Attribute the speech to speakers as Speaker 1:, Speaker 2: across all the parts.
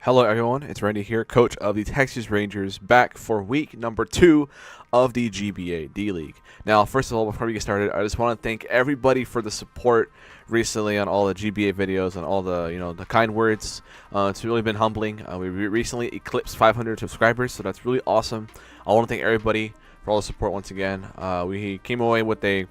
Speaker 1: Hello everyone, it's Randy here, coach of the Texas Rangers, back for week number 2 of the GBA D-League. Now, first of all, before we get started, I just want to thank everybody for the support recently on all the GBA videos and all the the kind words. It's really been humbling. We recently eclipsed 500 subscribers, so that's really awesome. I want to thank everybody for all the support once again. We came away with a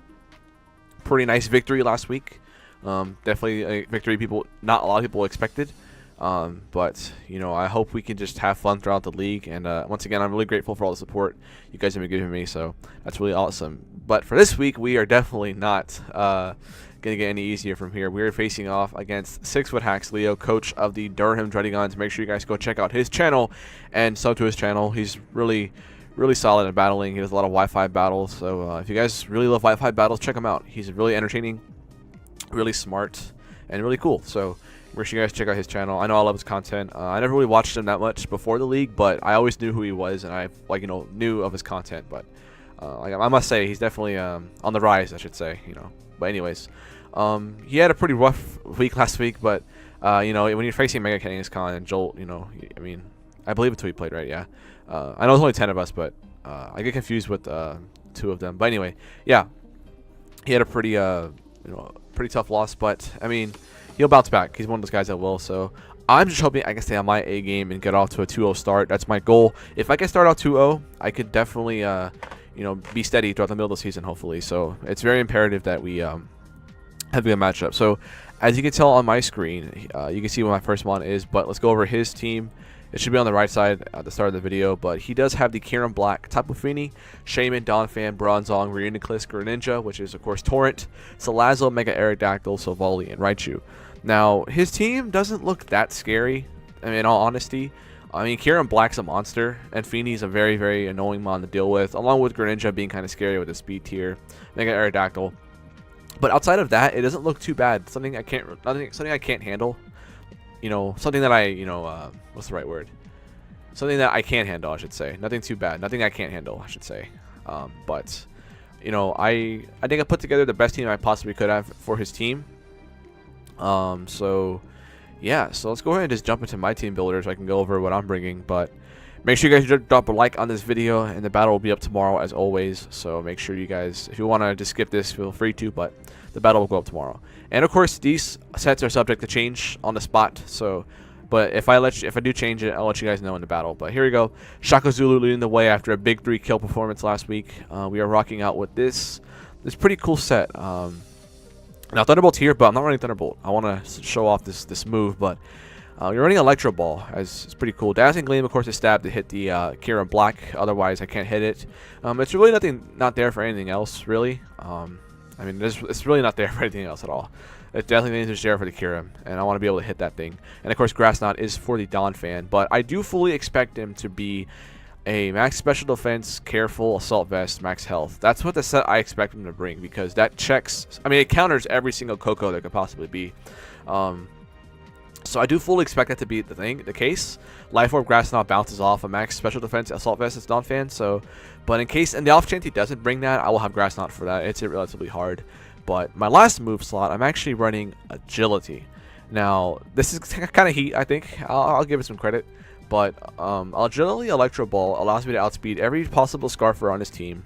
Speaker 1: pretty nice victory last week. Definitely a victory not a lot of people expected. But I hope we can just have fun throughout the league, and once again, I'm really grateful for all the support you guys have been giving me, so that's really awesome. But for this week, we are definitely not gonna get any easier from here. We are facing off against 6-Foot Hacks Leo, coach of the Durham Druddigons. Make sure you guys go check out his channel and sub to his channel. He's really solid at battling. He does a lot of Wi-Fi battles, so if you guys really love Wi-Fi battles, check him out. He's really entertaining, really smart, and really cool. So make sure you guys check out his channel. I know I love his content. I never really watched him that much before the league, but I always knew who he was, and I knew of his content. But I must say, he's definitely on the rise, I should say. But anyways, he had a pretty rough week last week. But when you're facing Mega Kangaskhan and Jolt, I believe it's who he played, right? Yeah. I know there's only 10 of us, but I get confused with 2 of them. But anyway, yeah, he had a pretty tough loss. But he'll bounce back. He's one of those guys that will. So I'm just hoping I can stay on my A game and get off to a 2-0 start. That's my goal. If I can start out 2-0, I could definitely be steady throughout the middle of the season, hopefully. So it's very imperative that we have a good matchup. So as you can tell on my screen, you can see what my first mon is. But let's go over his team. It should be on the right side at the start of the video, but he does have the Kieran Black, Tapu Fini, Shaman, Donphan, Bronzong, Reuniclus, Greninja, which is of course Torrent, Salazzle, Mega Aerodactyl, Silvally, and Raichu. Now, his team doesn't look that scary, in all honesty. Kieran Black's a monster, and Fini's a very annoying mon to deal with, along with Greninja being kind of scary with his speed tier, Mega Aerodactyl. But outside of that, it doesn't look too bad. Something I can't handle. Something that what's the right word? Something that I can handle, I should say. Nothing too bad. Nothing I can't handle, I should say. But I think I put together the best team I possibly could have for his team. So yeah, so let's go ahead and just jump into my team builder so I can go over what I'm bringing. But make sure you guys drop a like on this video, and the battle will be up tomorrow as always. So make sure you guys, if you want to just skip this, feel free to, but the battle will go up tomorrow. And of course, these sets are subject to change on the spot. So, but if I do change it, I'll let you guys know in the battle. But here we go. Shaka Zulu leading the way after a big 3-kill performance last week. We are rocking out with this pretty cool set. Now Thunderbolt's here, but I'm not running Thunderbolt. I want to show off this move, but you're running Electro Ball, as it's pretty cool. Dazzling Gleam, of course, is stabbed to hit the Kieran Black. Otherwise, I can't hit it. It's really not there for anything else, really. It's really not there for anything else at all. It definitely needs to share for the Kieran, and I want to be able to hit that thing. And of course, Grass Knot is for the Donphan, but I do fully expect him to be a max special defense, careful, assault vest, max health. That's what the set I expect him to bring, because that checks. It counters every single Coco there could possibly be. So I do fully expect that to be the case. Life Orb Grass Knot bounces off a max special defense assault vest as Donphan. So, but in the off chance he doesn't bring that, I will have Grass Knot for that. It's relatively hard. But my last move slot, I'm actually running Agility. Now this is kind of heat, I think. I'll give it some credit. But Agility Electro Ball allows me to outspeed every possible Scarfer on his team,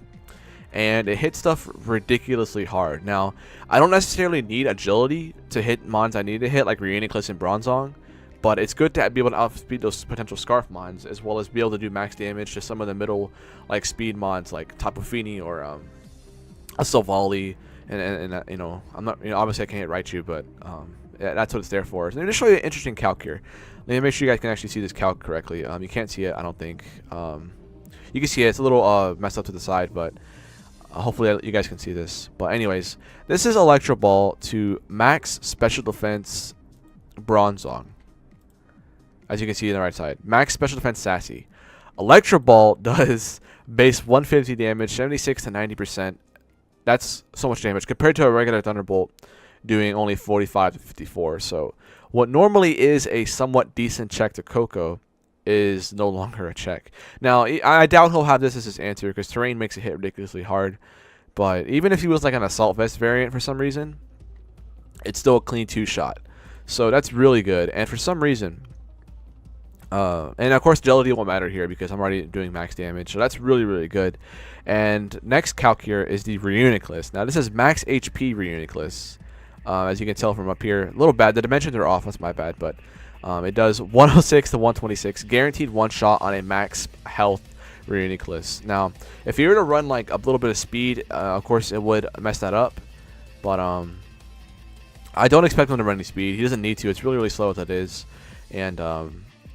Speaker 1: and it hits stuff ridiculously hard. Now, I don't necessarily need Agility to hit mons I need to hit, like Reuniclus and Bronzong, but it's good to be able to outspeed those potential Scarf mons, as well as be able to do max damage to some of the middle speed mons like Tapu Fini or a Silvally, and I'm not obviously I can't hit Raichu, but yeah, that's what it's there for. So let me just show you an interesting calc here. Let me make sure you guys can actually see this calc correctly. You can't see it, I don't think. You can see it. It's a little messed up to the side, but hopefully you guys can see this. But anyways, this is Electro Ball to max special defense Bronzong. As you can see on the right side, max special defense Sassy. Electro Ball does base 150 damage, 76 to 90%. That's so much damage compared to a regular Thunderbolt doing only 45 to 54. So what normally is a somewhat decent check to Coco is no longer a check. Now, I doubt he'll have this as his answer, because terrain makes it hit ridiculously hard. But even if he was like an Assault Vest variant for some reason, it's still a clean 2-shot. So that's really good. And for some reason, And of course agility won't matter here because I'm already doing max damage, so that's really, really good. And next calc here is the Reuniclus. Now this is max HP Reuniclus. As you can tell from up here, a little bad. The dimensions are off, that's my bad, but it does 106 to 126, guaranteed one shot on a max health Reuniclus. Now, if you were to run like a little bit of speed, of course it would mess that up, but I don't expect him to run any speed. He doesn't need to. It's really, really slow as it is. And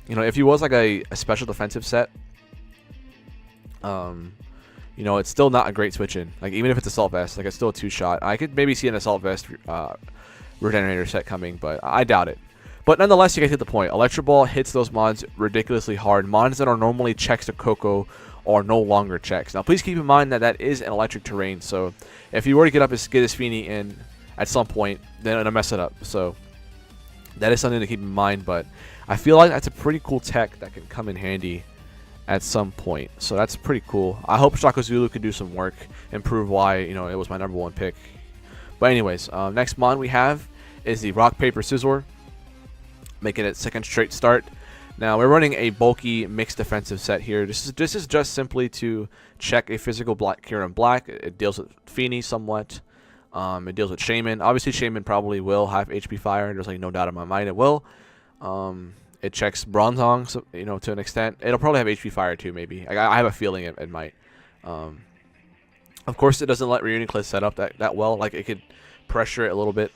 Speaker 1: you know, if he was like a special defensive set, you know, it's still not a great switch in. Like, even if it's assault vest, like, it's still a 2-shot. I could maybe see an assault vest regenerator set coming, but I doubt it. But nonetheless, you guys get the point. Electro Ball hits those mons ridiculously hard. Mons that are normally checks to Coco are no longer checks. Now, please keep in mind that that is an electric terrain. So, if you were to get his Feeny in at some point, then it'll mess it up. So, that is something to keep in mind. But I feel like that's a pretty cool tech that can come in handy at some point. So that's pretty cool. I hope Shaka Zulu can do some work and prove why, you know, it was my #1 pick. But anyways, next mon we have is the Rock Paper Scissor, making it second straight start. Now we're running a bulky mixed defensive set here. This is just simply to check a physical black Kieran Black. It deals with Feeny somewhat. It deals with Shaman. Obviously Shaman probably will have HP fire. There's like no doubt in my mind it will. It checks Bronzong, so, you know, to an extent. It'll probably have HP fire too, maybe. I have a feeling it might. Of course, it doesn't let Reuniclus set up that well. Like, it could pressure it a little bit.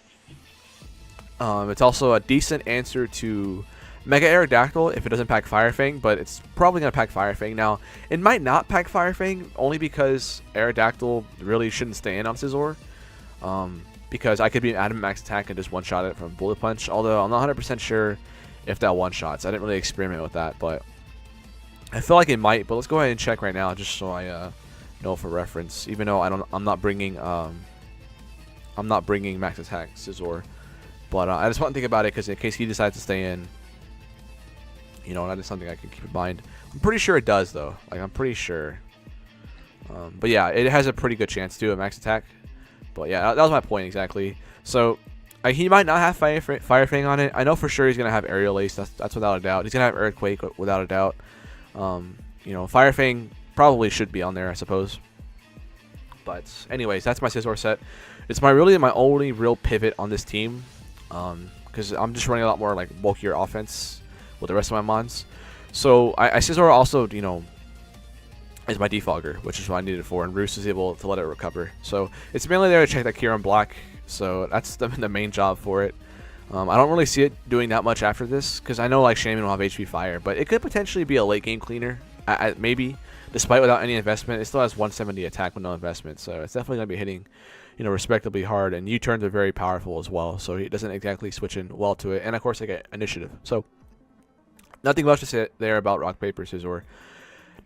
Speaker 1: It's also a decent answer to Mega Aerodactyl if it doesn't pack Fire Fang, but it's probably going to pack Fire Fang. Now, it might not pack Fire Fang only because Aerodactyl really shouldn't stay in on Scizor. Because I could be an adamant max attack and just one-shot it from Bullet Punch, although I'm not 100% sure if that one-shots. I didn't really experiment with that, but I feel like it might. But let's go ahead and check right now, just so I know for reference. Even though I'm not bringing max attack Scizor, but I just want to think about it because in case he decides to stay in, you know, that is something I can keep in mind. I'm pretty sure it does though. Like, I'm pretty sure. But yeah, it has a pretty good chance to a max attack. But yeah, that was my point exactly. So he might not have Fire Fang on it. I know for sure he's gonna have Aerial Ace. That's without a doubt. He's gonna have Earthquake without a doubt. You know, Fire Fang probably should be on there, I suppose. But anyways, that's my Scizor set. It's really my only real pivot on this team, because I'm just running a lot more like bulkier offense with the rest of my mons. So I Scizor also, you know, is my defogger, which is what I needed it for, and Roost is able to let it recover. So it's mainly there to check that Kieran Black. So that's the main job for it. I don't really see it doing that much after this, because I know like Shaman will have HP fire, but it could potentially be a late game cleaner, maybe. Despite without any investment, it still has 170 attack with no investment, so it's definitely gonna be hitting, you know, respectably hard. And U-turns are very powerful as well, so he doesn't exactly switch in well to it. And of course, I get initiative. So nothing much to say there about Rock Paper Scissor.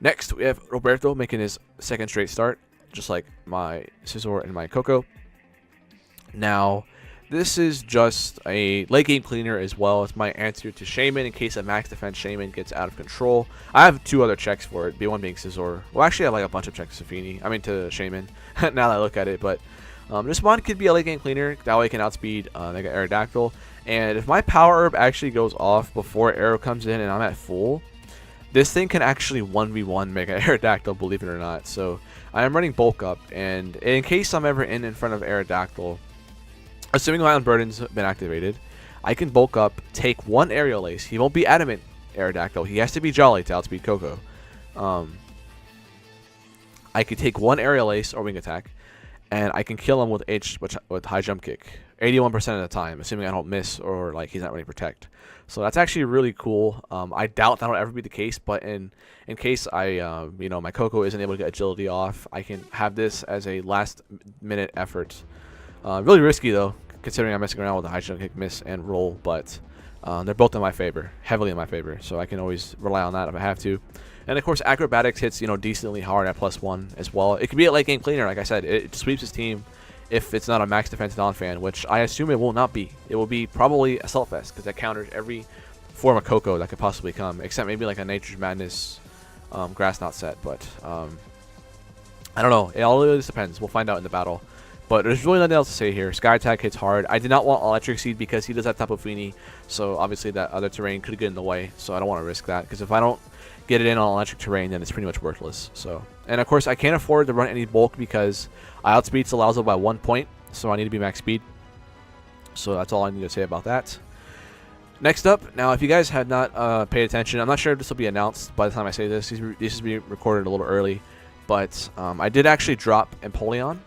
Speaker 1: Next, we have Roberto making his second straight start, just like my Scizor and my Coco. Now, this is just a late game cleaner as well. It's my answer to Shaman in case a max defense Shaman gets out of control. I have 2 other checks for it, one being Scizor. Well, actually, I have like a bunch of checks to Feeny. I mean, to Shaman, now that I look at it. But this one could be a late game cleaner. That way, it can outspeed Mega Aerodactyl. And if my Power Herb actually goes off before Arrow comes in and I'm at full, this thing can actually 1v1 Mega Aerodactyl, believe it or not. So I am running Bulk Up, and in case I'm ever in front of Aerodactyl, assuming my Unburden's been activated, I can Bulk Up, take 1 Aerial Ace. He won't be Adamant Aerodactyl. He has to be Jolly to outspeed Coco. I could take 1 Aerial Ace or Wing Attack, and I can kill him with High Jump Kick 81% of the time, assuming I don't miss or like he's not running Protect. So that's actually really cool. I doubt that'll ever be the case, but in case you know, my Coco isn't able to get Agility off, I can have this as a last minute effort. Really risky though, considering I'm messing around with the High Jump Kick, miss, and roll, but they're both in my favor, heavily in my favor, so I can always rely on that if I have to. And of course, Acrobatics hits, you know, decently hard at +1 as well. It could be a late game cleaner, like I said. It sweeps his team if it's not a max defense non-fan, which I assume it will not be. It will be probably Assault Vest, because that counters every form of Coco that could possibly come, except maybe like a Nature's Madness Grass Knot set. But I don't know. It all really just depends. We'll find out in the battle. But there's really nothing else to say here. Sky Attack hits hard. I did not want Electric Seed because he does have Tapu Fini, so obviously that other terrain could get in the way, so I don't want to risk that, because if I don't get it in on electric terrain, then it's pretty much worthless. So, and of course I can't afford to run any bulk because I outspeed Salazzle by 1 point, so I need to be max speed. So that's all I need to say about that. Next up, now if you guys had not paid attention, I'm not sure if this will be announced by the time I say this. This is being recorded a little early, but I did actually drop Empoleon.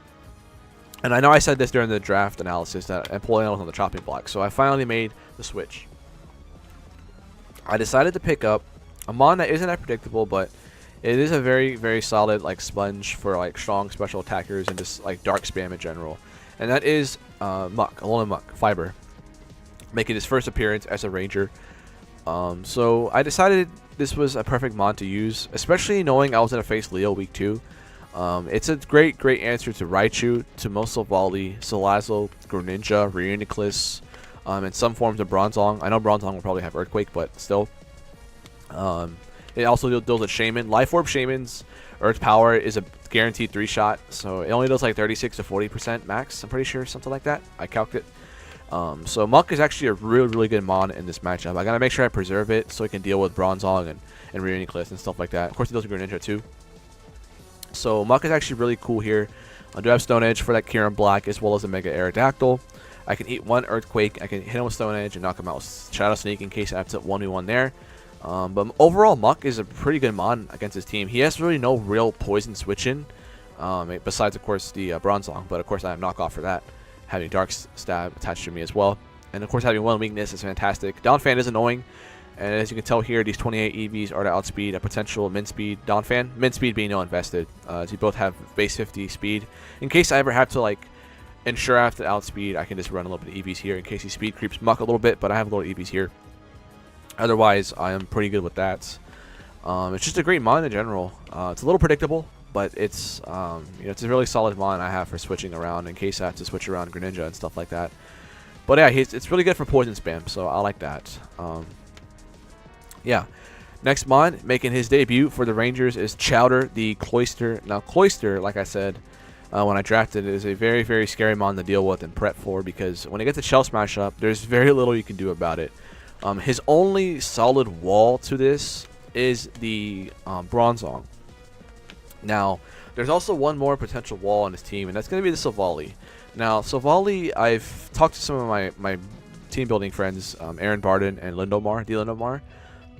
Speaker 1: And I know I said this during the draft analysis that Empoleon was on the chopping block, so I finally made the switch. I decided to pick up a mon that isn't that predictable, but it is a very, very solid like sponge for like strong special attackers and just like dark spam in general. And that is Muck, Alolan Muck, Fiber, making his first appearance as a ranger. So I decided this was a perfect mon to use, especially knowing I was going to face Leo week 2. It's a great answer to Raichu, to Mosovali, Salazzle, Greninja, Reuniclus, and some forms of Bronzong. I know Bronzong will probably have Earthquake, but still. It also deals with Shaman. Life Orb Shaman's Earth Power is a guaranteed 3-shot, so it only does like 36 to 40% max, I'm pretty sure, something like that. I calced it. So Muck is actually a really good mon in this matchup. I gotta make sure I preserve it so it can deal with Bronzong and Reuniclus and stuff like that. Of course, it deals with Greninja too. So Muck is actually really cool here. I do have Stone Edge for that Kieran Black as well as a Mega Aerodactyl. I can eat 1 Earthquake. I can hit him with Stone Edge and knock him out with Shadow Sneak in case I have to 1v1 there. But overall, Muck is a pretty good mon against his team. He has really no real poison switch-in, besides, of course, the Bronzong. But, of course, I have knockoff for that, having Dark Stab attached to me as well. And, of course, having 1 weakness is fantastic. Donphan is annoying. And as you can tell here, these 28 EVs are to outspeed a potential min speed Donphan. Min speed being no invested, as you both have base 50 speed. In case I ever have to like ensure I have to outspeed, I can just run a little bit of EVs here in case he speed creeps Muck a little bit, but I have a little EVs here. Otherwise, I am pretty good with that. It's just a great mon in general. It's a little predictable, but it's you know, it's a really solid mon I have for switching around in case I have to switch around Greninja and stuff like that. But yeah, it's really good for poison spam, so I like that. Yeah. Next mon making his debut for the Rangers is Chowder, the Cloyster. Now, Cloyster, like I said when I drafted it, is a very scary mon to deal with and prep for, because when it gets a Shell Smash up, there's very little you can do about it. His only solid wall to this is the Bronzong. Now, there's also one more potential wall on his team, and that's going to be the Silvally. Now, Silvally, I've talked to some of my team building friends, Aaron Barden and Lindomar.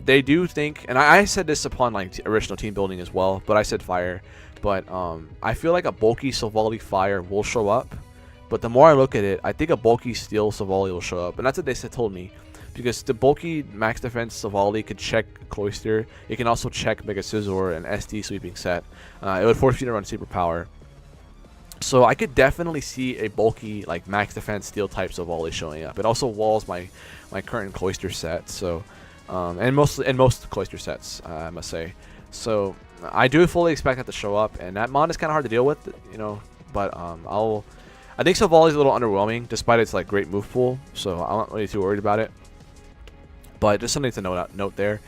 Speaker 1: They do think, and I said this upon like original team building as well, but I said fire. But I feel like a bulky Silvally fire will show up. But the more I look at it, I think a bulky steel Silvally will show up, and that's what they told me. Because the bulky max defense Silvally could check Cloyster. It can also check Mega Scizor and SD sweeping set. It would force you to run superpower. So I could definitely see a bulky like max defense steel type Silvally showing up. It also walls my current Cloyster set. So. And most Cloyster sets, I must say. So I do fully expect that to show up, and that mon is kind of hard to deal with, you know. But I think Silvally is a little underwhelming, despite its like great move pool. So I'm not really too worried about it. But just something to note there.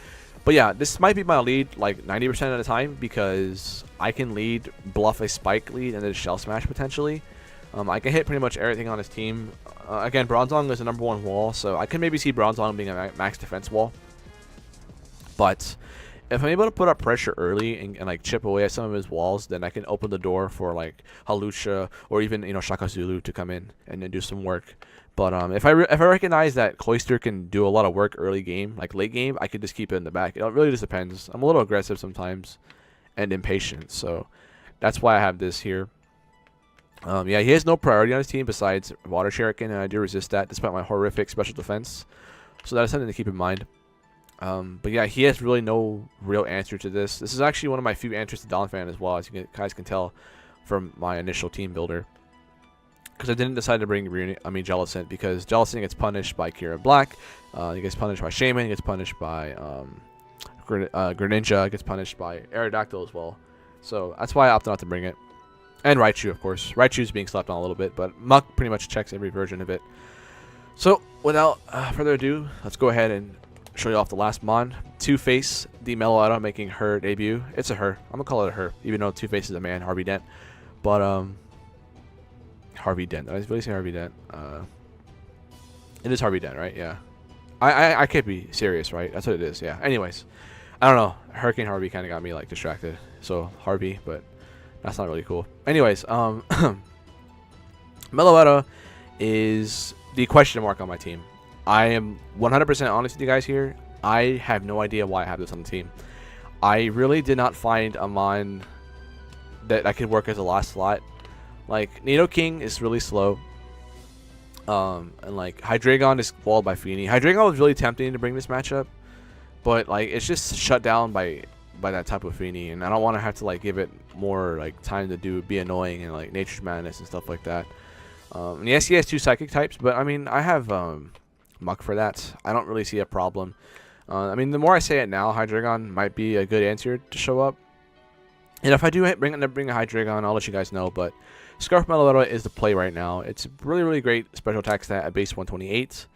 Speaker 1: But yeah, this might be my lead like 90% of the time, because I can lead, bluff a Spike lead, and then Shell Smash potentially. I can hit pretty much everything on his team. Again, Bronzong is the #1 wall, so I can maybe see Bronzong being a max defense wall. But if I'm able to put up pressure early and like chip away at some of his walls, then I can open the door for like Halusha or even, you know, Shaka Zulu to come in and then do some work. But if I recognize that Cloyster can do a lot of work early game, like late game, I could just keep it in the back. It really just depends. I'm a little aggressive sometimes and impatient, so that's why I have this here. Yeah, he has no priority on his team besides Water Shuriken, and I do resist that despite my horrific special defense. So that is something to keep in mind. But yeah, he has really no real answer to this. This is actually one of my few answers to Donphan as well, as you guys can tell from my initial team builder. Because I didn't decide to bring Jellicent, because Jellicent gets punished by Kieran Black, he gets punished by Shaman, he gets punished by Greninja, gets punished by Aerodactyl as well. So that's why I opted not to bring it. And Raichu, of course. Raichu's being slept on a little bit, but Muck pretty much checks every version of it. So without further ado, let's go ahead and show you off the last mon. Two-Face, the Meloetta, making her debut. It's a her. I'm gonna call it a her, even though Two-Face is a man, Harvey Dent. But Harvey Dent. Did I really say Harvey Dent? It is Harvey Dent, right? Yeah. I can't be serious, right? That's what it is. Yeah. Anyways, I don't know. Hurricane Harvey kind of got me like distracted. So Harvey, but that's not really cool. Anyways, Meloetta is the question mark on my team. I am 100% honest with you guys here. I have no idea why I have this on the team. I really did not find a mon that I could work as a last slot. Like, Nidoking is really slow. And like Hydreigon is walled by Feeny. Hydreigon was really tempting to bring this matchup, but like it's just shut down by that type of Feeny, and I don't want to have to like give it more like time to be annoying and like Nature's Madness and stuff like that. And yes, he has 2 psychic types, but I mean I have Muck for that. I don't really see a problem. I mean, the more I say it now, Hydreigon might be a good answer to show up. And if I do bring a Hydreigon, I'll let you guys know. But Scarf Meloetta is the play right now. It's a really, really great special attack stat at base 128.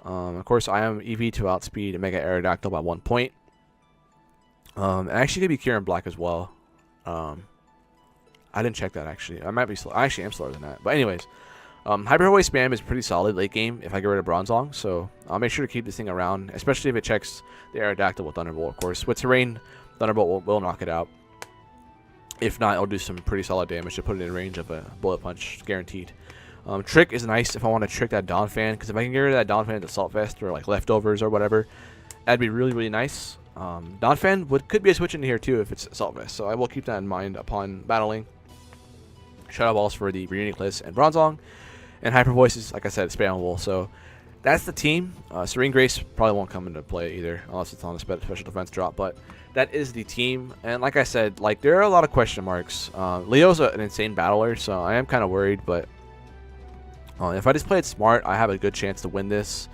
Speaker 1: Of course, I am EV to outspeed Mega Aerodactyl by 1 point. And actually, could be Kieran Black as well. I didn't check that actually. I might be slow. I actually am slower than that. But anyways, Hyper Voice spam is pretty solid late game if I get rid of Bronzong. So I'll make sure to keep this thing around, especially if it checks the Aerodactyl with Thunderbolt. Of course, with Terrain, Thunderbolt will knock it out. If not, it'll do some pretty solid damage to put it in range of a Bullet Punch, guaranteed. Trick is nice if I want to trick that Donphan, because if I can get rid of that Donphan at the Salt Vest or like leftovers or whatever, that'd be really, really nice. Donphan could be a switch in here too if it's Salt Vest, so I will keep that in mind upon battling. Shadow Balls for the Reuniclus and Bronzong, and Hyper Voice is, like I said, spammable. So that's the team. Serene Grace probably won't come into play either, unless it's on a special defense drop, but that is the team. And like I said, like there are a lot of question marks. Leo's an insane battler, so I am kind of worried, but if I just play it smart, I have a good chance to win this.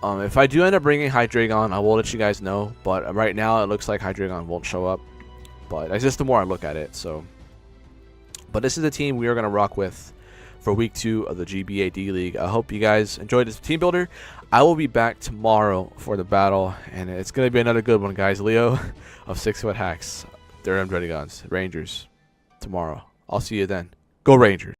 Speaker 1: If I do end up bringing Hydreigon, I will let you guys know, but right now it looks like Hydreigon won't show up, but it's just the more I look at it. So, but this is the team we are going to rock with for week 2 of the GBA D League. I hope you guys enjoyed this team builder. I will be back tomorrow for the battle, and it's going to be another good one, guys. Leo of 6 Foot Hacks, Durham Druddigons, Rangers, tomorrow. I'll see you then. Go Rangers.